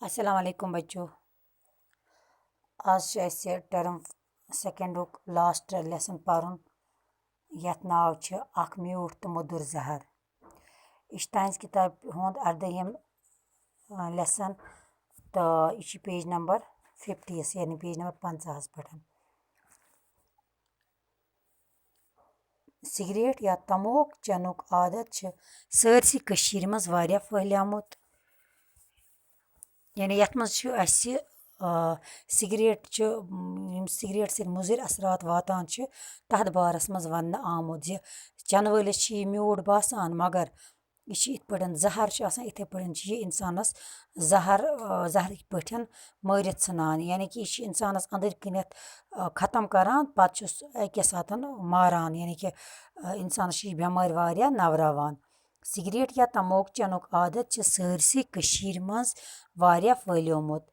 अस्सलाम वालेकुम बच्चों। आज टर्म सेकेंडुक लास्ट लेसन पारुन यथ नाव अख म्यूठ तो मधुर जहर। यह ताज किताब हुंद 18 लेसन तो यह पेज नंबर 50 यानी पेज नंबर 50 पे। सिगरेट या तमोक चनुक आदत सरसी कशीर मज वारिया फहलियामुत। यानी यथ मज सिगरेट सिगरेट से मुजिर असरात वातान तथ बारस मज वन आमुत चन वलिस यह म्यूठ बासान मगर यह इत पे जहर इथे पे यह इंसानस जहर पे मारित सान यानी कि यह इंसानस अंदर कनत ख़त्म करान पत् अके साथ मारान यानी कि इंसानस बेमार वारिया नवरावान। सिगरेट या तमोक चनुक आदत सरसी कशीर मज वारिया फैलियोमुत।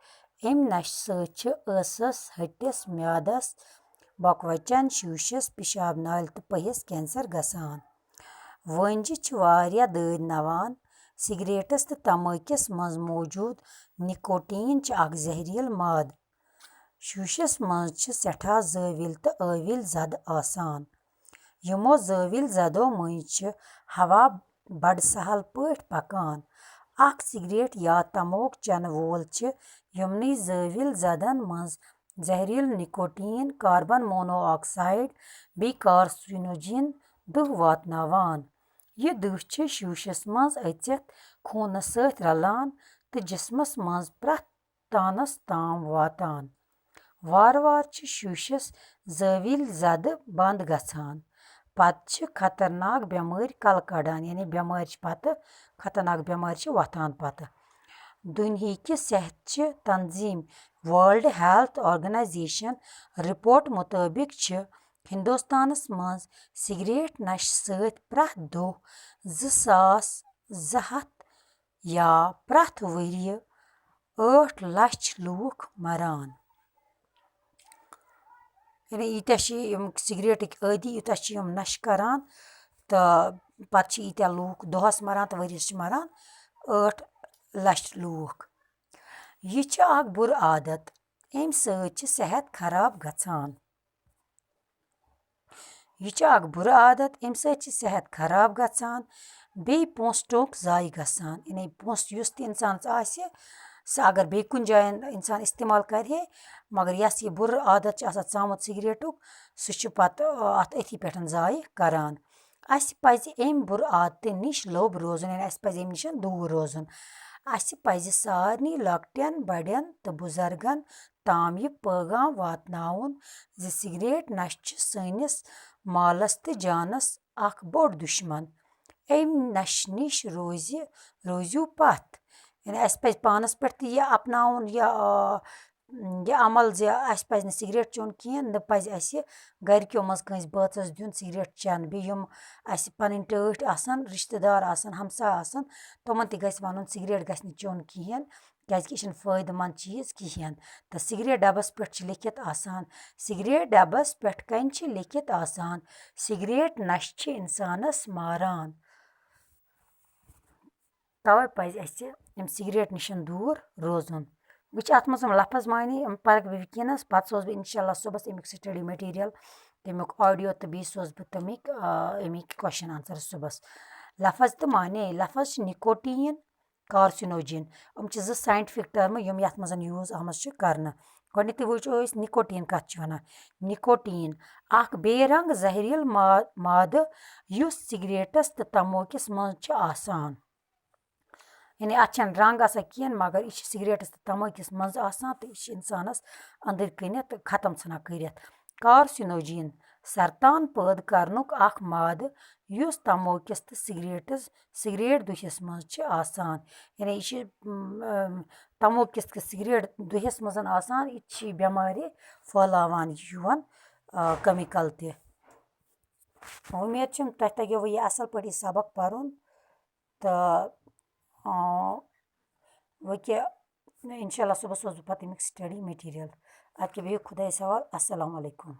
अमि नश सस हट्टिस म्यादस बकवचन शीशस पेशाब नाल तो पहिस कैंसर गसान। वंजि वारिया दद नवान। सिगरेटस तो तमाकिस मज मौजूद निकोटीन अख जहरील माद। शीशस मज सठा ज़ाविल तो आविल जद आसान। यमो ज़ाविल जदों मज हवा बड़ सहल पट पकान। अख सिगरेट या तमोक चन वोल यमनी ज़ाविल जदन मज जहरील निकोटीन कार्बन मोनोऑक्साइड बे कार्सिनोजिन दुह वातनावान। यह दुह शीशस मज अचित खूनस सत रलान तो जिस्मस मज प्रथ तानस ताम वातान। वार वार शीशस ज़ाविल जद बंद गछान पत् खतरनाक बेमारी कल कड़ान यानी बेमारी पत् खतरनाक बेमारी वथान पत्। दुनिया सेहत तंजीम वर्ल्ड हेल्थ ऑर्गेनाइजेशन रिपोर्ट मुताबिक हिंदुस्तानस मज सिगरेट नश सत प्रथ दुह 2200 या प्रथ वरी 8 लक्ष लूख मरान। यानी ईत्या सिगरेटिक आदि यूत्या नश करान तो पत् ईत्या लूख दोहस मरान तो वरियस मरान 8 लक्ष लूख। यह अख बुर आदत अमि सत सेहत खराब गछान। यह अख बुर आदत अमि सत सेहत खराब गछान बे पोंस टोंक जाय गछान। यानी पोंस युस ते इंसानस आसि सह अगर बे कुन जायन इंसान इस्तेमाल करे मगर यस यह बुर आदत चामुत सिगरेटुक सह पत् अत अथी पे जाय करान। अस पज़ अमि बुर आदत निश लोब रोजुन यानी अस पज़ अमि निश दूर रोजुन। अस पज़ सारनी लॉकटेन बड़ेन तो बुजुर्गन ताम यह पैगाम वातनाउन सिगरेट नश सानिस मालस तो जानस अख बोड़ दुश्मन। अमि नश निश रोजियो पथ। यानी अस पज़ पानस पे यह अपनाउन यह अमल अस पज़ न सिगरेट चोन कहें न पज़ अस गरक्यों मज कंस बाचस दिन सिगरेट चेन बे यम अस पन टठ आसन रिश्तेदार आसन हमसाय आसन तमन त गस वनुन सिगरेट गस न चोन कहें क्या कि यह फायदे मंद चीज कहें। तो सिगरेट डबस पे लिखित आसान सिगरेट डबस पे कन लिखित आसान सिगरेट नश इंसानस मारान। तवे पज़ अस सिगरेट निश दूर रोजुन। वह अत मज लफज मानी पर वनस पे सोज बह इंशाल्लाह सुबह अमिक स्टडी मटीरियल तमिक ऑडियो तो बे सोज बह अमिक क्वेश्चन आंसर सुबह। लफज तो माने लफज निकोटीन कार्सिनोजिन जो साइंटिफिक टर्म यथ मज यूज आम कर। गोडनिक वो निकोटीन कत वन निकोटीन अख बेरंग जहरील माद युस सिगरेटस तो तमोकिस मज आसान। यानी अत रंग आसान कहें मगर यह सिगरेटस तो तमोकिस मज आसान तो यह इंसानस अंदर कनत खत्म सान कर। कार्सिनोजिन सरतान पैद करनुक अख माद युस तमोकिस तो सिगरेट दुहिस मज आसान। यानी यह तमोकिस तो सिगरेट दुहिस मज आसान यह बेमारी फैलावान युवन केमिकल ते। उम्मीद तुह तगो यह असल पे सबक पर्न तो वह इंशाल्लाह सुबह सोज बह अमिक स्टडी मटीरियल। अदे बिहु खुदायस हवाल। अस्सलाम वालेकुम।